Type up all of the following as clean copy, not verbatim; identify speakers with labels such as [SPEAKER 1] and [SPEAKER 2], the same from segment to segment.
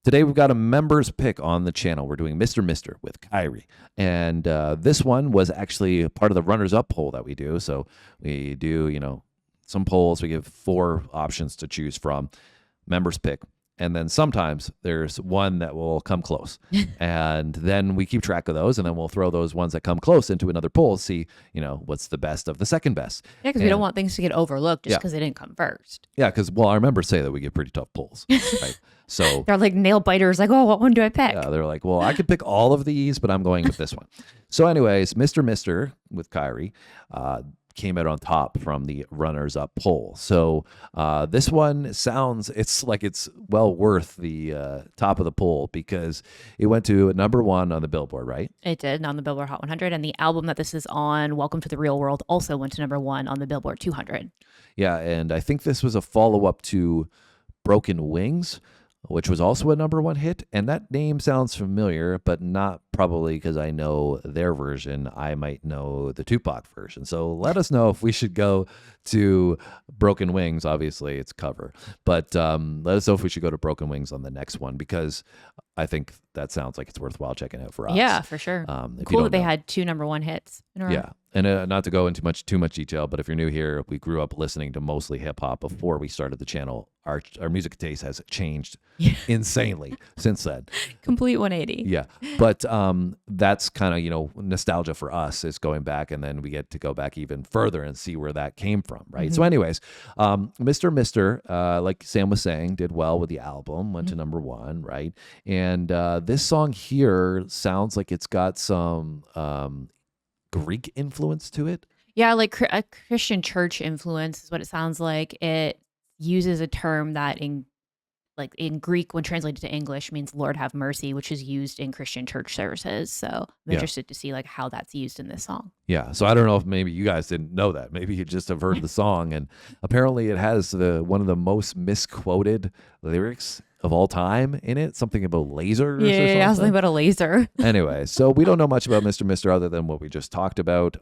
[SPEAKER 1] Today we've got a members pick on the channel. We're doing Mr. Mister with Kyrie. And this one was actually part of the runners-up poll that we do. So we do, some polls. We give 4 options to choose from. Members pick. And then sometimes there's one that will come close. And then we keep track of those, and then we'll throw those ones that come close into another poll, see, what's the best of the second best.
[SPEAKER 2] Yeah, because we don't want things to get overlooked just because they didn't come first.
[SPEAKER 1] Yeah, because, our members say that we get pretty tough polls, right? So
[SPEAKER 2] they're like nail biters, like, oh, what one do I pick?
[SPEAKER 1] Yeah, they're like, well, I could pick all of these, but I'm going with this one. So anyways, Mr. Mister with Kyrie came out on top from the runners-up poll. So this one sounds, it's like it's well worth the top of the poll because it went to number 1 on the Billboard, right?
[SPEAKER 2] It did, on the Billboard Hot 100. And the album that this is on, Welcome to the Real World, also went to number 1 on the Billboard 200.
[SPEAKER 1] Yeah, and I think this was a follow-up to Broken Wings, which was also a number 1 hit. And that name sounds familiar, but not probably because I know their version. I might know the Tupac version. So let us know if we should go to Broken Wings. Obviously, it's cover. But let us know if we should go to Broken Wings on the next one, because I think that sounds like it's worthwhile checking out for us.
[SPEAKER 2] Yeah, for sure. Cool that they had 2 number 1 hits in a row.
[SPEAKER 1] Yeah. And not to go into too much detail, but if you're new here, we grew up listening to mostly hip hop before we started the channel. Our music taste has changed insanely since then.
[SPEAKER 2] Complete 180.
[SPEAKER 1] Yeah. But that's kind of, nostalgia for us is going back, and then we get to go back even further and see where that came from, right? Mm-hmm. So anyways, Mr. Mister, like Sam was saying, did well with the album, went to number 1, right? And this song here sounds like it's got some Greek influence to it.
[SPEAKER 2] Yeah, like a Christian church influence is what it sounds like. It uses a term that in Greek, when translated to English, means Lord have mercy, which is used in Christian church services. So I'm interested to see how that's used in this song.
[SPEAKER 1] Yeah. So I don't know if maybe you guys didn't know that. Maybe you just have heard the song, and apparently it has one of the most misquoted lyrics of all time in it. Something about lasers or something.
[SPEAKER 2] Yeah, something about a laser.
[SPEAKER 1] Anyway, so we don't know much about Mr. Mister other than what we just talked about.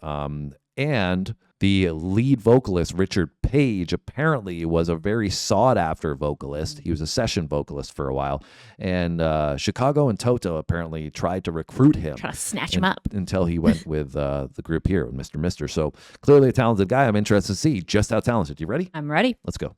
[SPEAKER 1] And the lead vocalist, Richard Page, apparently was a very sought-after vocalist. He was a session vocalist for a while. And Chicago and Toto apparently tried to recruit him.
[SPEAKER 2] Trying to snatch him up.
[SPEAKER 1] Until he went with the group here, with Mr. Mister. So clearly a talented guy. I'm interested to see just how talented. You ready?
[SPEAKER 2] I'm ready.
[SPEAKER 1] Let's go.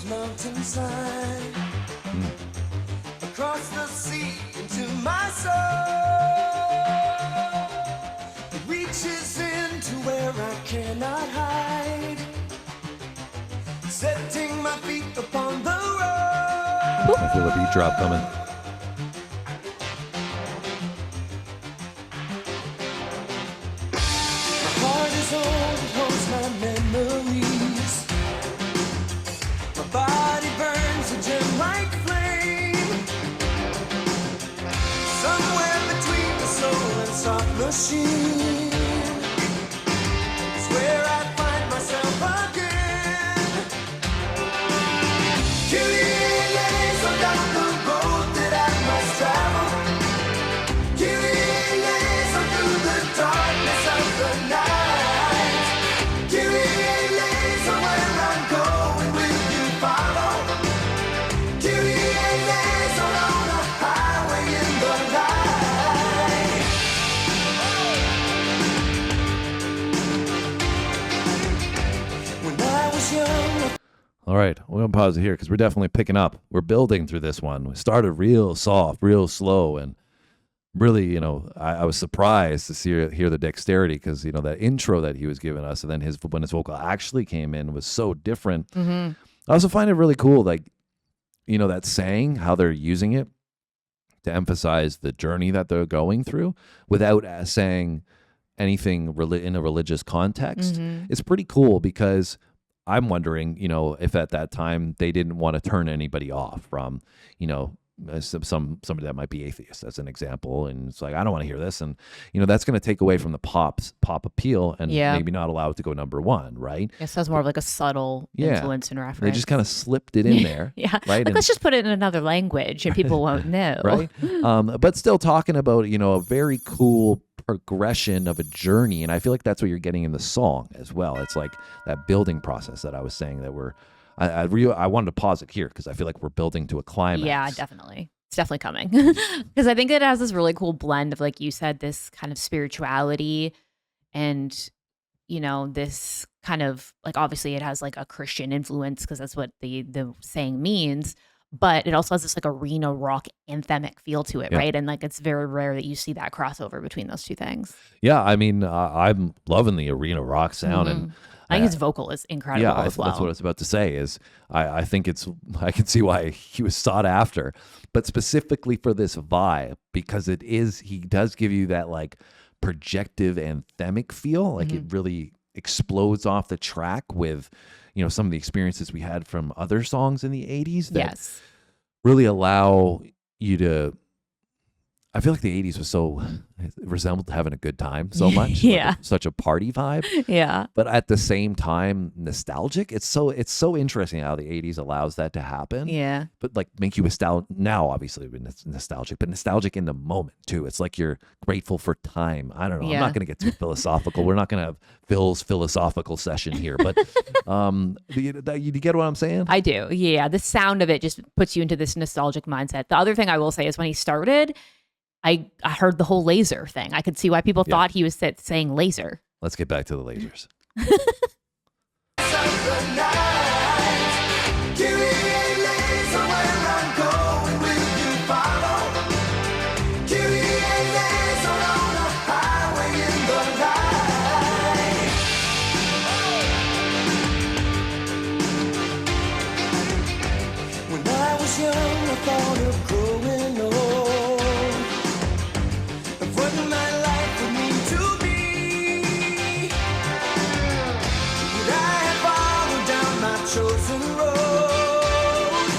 [SPEAKER 3] Mountainside, across the sea into my soul, it reaches into where I cannot hide, setting my feet upon the road.
[SPEAKER 1] I feel a beat drop coming.
[SPEAKER 3] My heart is old, it holds my memories. My body burns a gem-like flame, somewhere between the soul and soft machine is where I find myself again. Kyrie on down the road that I must travel. Kyrie on through the darkness of the night. Kyrie on where I'm going, will you follow? Kyrie on a highway in the night. When I was young,
[SPEAKER 1] All right, we're going to pause it here because we're definitely picking up. We're building through this one. We started real soft, real slow, and really, I was surprised to hear the dexterity, because that intro that he was giving us, and then when his vocal actually came in was so different.
[SPEAKER 2] Mm-hmm.
[SPEAKER 1] I also find it really cool, like that saying, how they're using it to emphasize the journey that they're going through without saying anything in a religious context.
[SPEAKER 2] Mm-hmm.
[SPEAKER 1] It's pretty cool, because I'm wondering, if at that time they didn't want to turn anybody off from, somebody that might be atheist, as an example, and it's like, I don't want to hear this, and that's going to take away from the pop appeal, and
[SPEAKER 2] Yeah.
[SPEAKER 1] maybe not allow it to go number one, right?
[SPEAKER 2] Guess that's more of like a subtle
[SPEAKER 1] Yeah.
[SPEAKER 2] influence and reference.
[SPEAKER 1] They just kind of slipped it in there,
[SPEAKER 2] yeah.
[SPEAKER 1] right?
[SPEAKER 2] Like,
[SPEAKER 1] And-
[SPEAKER 2] let's just put it in another language and people won't know.
[SPEAKER 1] right? But still talking about, a very cool progression of a journey. And I feel like that's what you're getting in the song as well. It's like that building process that I was saying that I wanted to pause it here, because I feel like we're building to a climax.
[SPEAKER 2] Yeah, definitely. It's definitely coming. Because I think it has this really cool blend of, like you said, this kind of spirituality and, this kind of, like, obviously it has like a Christian influence, because that's what the saying means. But it also has this like arena rock anthemic feel to it,
[SPEAKER 1] Yeah.
[SPEAKER 2] right? And like it's very rare that you see that crossover between those two things.
[SPEAKER 1] Yeah, I mean, I'm loving the arena rock sound, and
[SPEAKER 2] I think his vocal is incredible
[SPEAKER 1] yeah,
[SPEAKER 2] as well.
[SPEAKER 1] that's what I was about to say. Is I think I can see why he was sought after, but specifically for this vibe, because he does give you that like projective anthemic feel, like it really explodes off the track with some of the experiences we had from other songs in the 80s that
[SPEAKER 2] Yes.
[SPEAKER 1] really allow you to. I feel like the 80s was it resembled having a good time so much.
[SPEAKER 2] Yeah.
[SPEAKER 1] Such a party vibe.
[SPEAKER 2] Yeah.
[SPEAKER 1] But at the same time, nostalgic. It's so interesting how the 80s allows that to happen.
[SPEAKER 2] Yeah.
[SPEAKER 1] But like make you nostalgic now, obviously nostalgic, but nostalgic in the moment too. It's like you're grateful for time. I don't know.
[SPEAKER 2] Yeah.
[SPEAKER 1] I'm not going to get too philosophical. We're not going to have Phil's philosophical session here. But you get what I'm saying?
[SPEAKER 2] I do. Yeah. The sound of it just puts you into this nostalgic mindset. The other thing I will say is when he started, I heard the whole laser thing. I could see why people thought he was saying laser.
[SPEAKER 1] Let's get back to the lasers.
[SPEAKER 3] When I was young, I thought of growing old, of what my life would mean to me. But I have followed down my chosen road.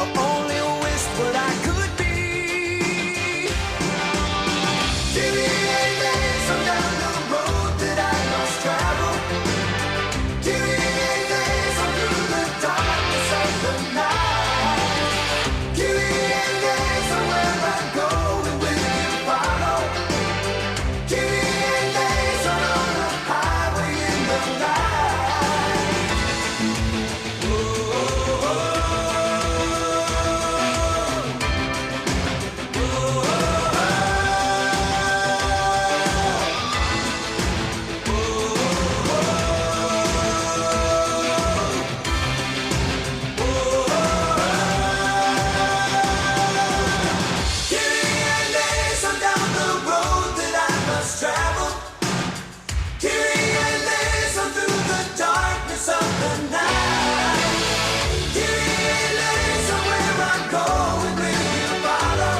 [SPEAKER 3] I only wished what I could be. Give me a laser down the road that I must travel. Give me a laser through the darkness of the night. Give me a laser where I go and will you follow? Give me a laser on the highway in the night. Give me a laser down the road that I must travel. Give me a laser through the darkness of the night. Give me a laser where I go and will you follow?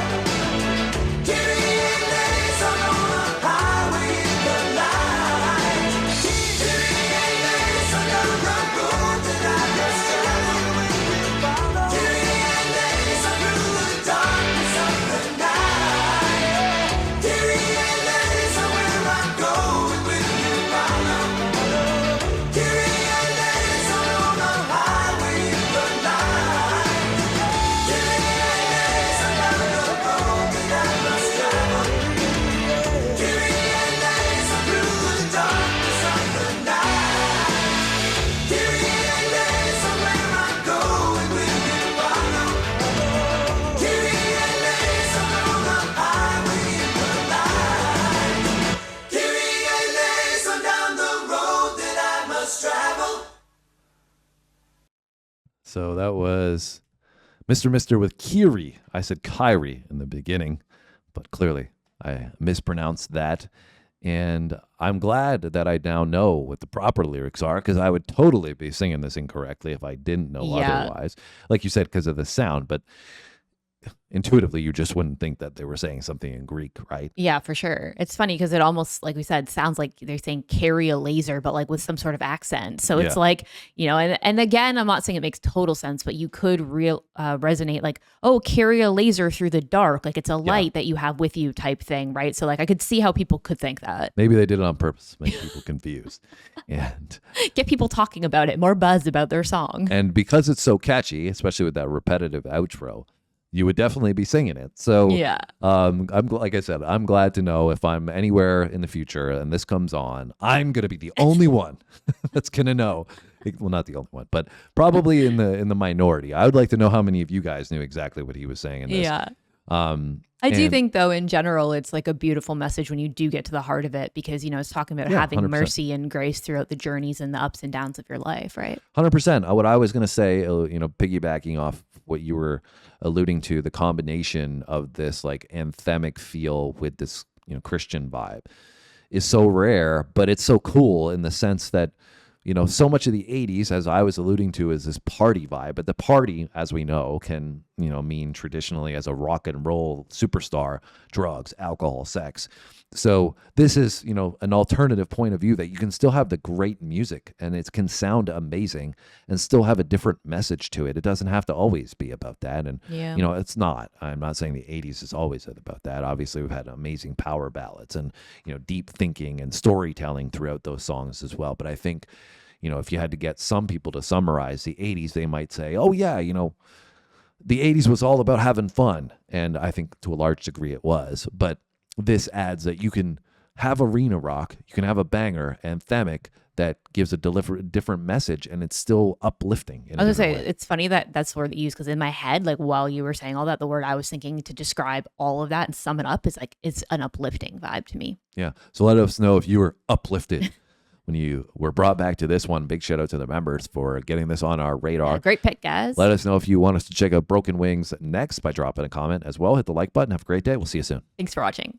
[SPEAKER 3] Give me a laser on the highway in the night. Give me a laser down the road that I must travel. Give me a laser through the darkness of the night. Give me a laser where I go and will you follow? Give me a laser on the highway in the night. Give me a laser down the road that I must travel. Give me a laser through the darkness of the night. Give me a laser where I go and will you follow? Give me a laser on the highway in the night. Give me a laser down the road that I must travel.
[SPEAKER 1] So that was Mr. Mister with Kyrie. I said Kyrie in the beginning, but clearly I mispronounced that. And I'm glad that I now know what the proper lyrics are, because I would totally be singing this incorrectly if I didn't know
[SPEAKER 2] Yeah.
[SPEAKER 1] otherwise. Like you said, because of the sound, but intuitively you just wouldn't think that they were saying something in Greek, right?
[SPEAKER 2] Yeah, for sure. It's funny because it almost, like we said, sounds like they're saying carry a laser, but like with some sort of accent. So it's
[SPEAKER 1] Yeah.
[SPEAKER 2] like, and again, I'm not saying it makes total sense, but you could resonate like, oh, carry a laser through the dark. Like it's a light that you have with you type thing, right? So like I could see how people could think that.
[SPEAKER 1] Maybe they did it on purpose to make people confused.
[SPEAKER 2] Get people talking about it, more buzz about their song.
[SPEAKER 1] And because it's so catchy, especially with that repetitive outro, you would definitely be singing it. So
[SPEAKER 2] Yeah.
[SPEAKER 1] like I said, I'm glad to know if I'm anywhere in the future and this comes on, I'm going to be the only one that's going to know. Well, not the only one, but probably in the minority. I would like to know how many of you guys knew exactly what he was saying in this.
[SPEAKER 2] Yeah. I do think, though, in general, it's like a beautiful message when you do get to the heart of it, because, it's talking about having
[SPEAKER 1] 100%.
[SPEAKER 2] mercy and grace throughout the journeys and the ups and downs of your life, right?
[SPEAKER 1] 100%. What I was going to say, piggybacking off what you were alluding to, the combination of this like anthemic feel with this, Christian vibe is so rare, but it's so cool in the sense that, so much of the 80s, as I was alluding to, is this party vibe. But the party, as we know, can, mean traditionally as a rock and roll superstar, drugs, alcohol, sex. So this is, an alternative point of view that you can still have the great music and it can sound amazing and still have a different message to it. It doesn't have to always be about that. And,
[SPEAKER 2] Yeah.
[SPEAKER 1] it's not. I'm not saying the 80s is always about that. Obviously, we've had amazing power ballads and, deep thinking and storytelling throughout those songs as well. But I think, if you had to get some people to summarize the 80s, they might say, oh, yeah, the 80s was all about having fun. And I think to a large degree it was. But this adds that you can have arena rock, you can have a banger, anthemic, that gives a different message, and it's still uplifting.
[SPEAKER 2] I was going to say, it's funny that that's the word that you use, because in my head, like while you were saying all that, the word I was thinking to describe all of that and sum it up is like, it's an uplifting vibe to me.
[SPEAKER 1] Yeah. So let us know if you were uplifted when you were brought back to this one. Big shout out to the members for getting this on our radar.
[SPEAKER 2] Yeah, great pick, guys.
[SPEAKER 1] Let us know if you want us to check out Broken Wings next by dropping a comment as well. Hit the like button. Have a great day. We'll see you soon.
[SPEAKER 2] Thanks for watching.